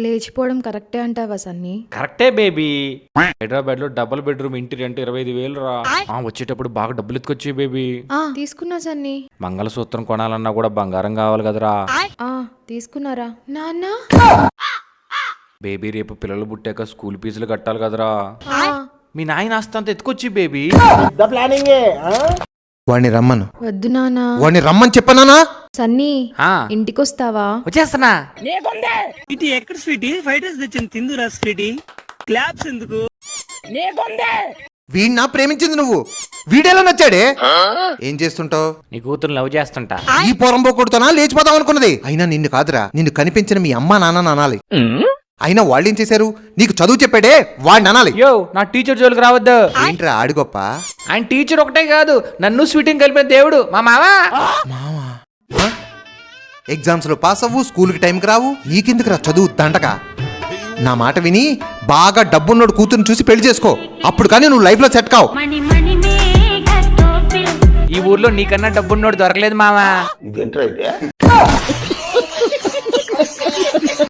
లేచిపోవడం కరెక్టే అంటావా సన్నీ? కరెక్టే బేబీ. హైదరాబాద్ లో డబుల్ బెడ్రూమ్ ఇంటి రెంట్ 25,000 రా. వచ్చేటప్పుడు బాగా డబ్బులు ఎత్తుకొచ్చి బేబీ. తీసుకున్నా సన్నీ. మంగళసూత్రం కొనాలన్నా కూడా బంగారం కావాలి కదరా. తీసుకున్నారా నాన్న? బేబీ రేపు పిల్లలు పుట్టాక స్కూల్ ఫీజులు కట్టాలి కదరా. మీ నాయన ఆస్తంత ఎత్తుకొచ్చి బేబీ. వాడిని రమ్మను. వద్దు నాన్న. వాడిని రమ్మని చెప్పనానా? సన్నీ ఇంటికొస్తావా? వచ్చేస్తున్నా. ఇటు ఎక్కడ స్వీటీ? ఫ్రైడ్ రైస్ తెచ్చింది తిందురా స్వీటీ. క్లాప్స్ ఎందుకు? వీడినా ప్రేమించింది నువ్వు. వీడేలా నచ్చాడే? ఏం చేస్తుంటావు? నీ కూతురు లవ్ చేస్తుంటా. ఈ పొరంబో కొడుతున్నా లేచిపోదాం అనుకున్నది. అయినా నిన్ను కాదురా, నిన్ను కనిపించిన మీ అమ్మా నాన్న అనాలి. అయినా వాళ్ళేం చేశారు? నీకు చదువు చెప్పాడే వాడిని అనాలి. యో నా టీచర్ జోలికి రావద్దు. ఏంట్రా ఆడి గొప్ప? ఆయన టీచర్ ఒకటే కాదు, నన్ను స్వీటింగ్ కలిపిన దేవుడు మా మావా. ఎగ్జామ్స్ లో పాస్ అవ్వు, స్కూల్కి టైంకి రావు, నీకెందుకురా చదువు దండక. నా మాట విని బాగా డబ్బున్నోడు కూతురుని చూసి పెళ్లి చేసుకో. అప్పుడు కానీ నువ్వు లైఫ్ లో సెట్ కావు. ఈ ఊర్లో నీకన్నా డబ్బున్నోడు దొరకలేదు మావా.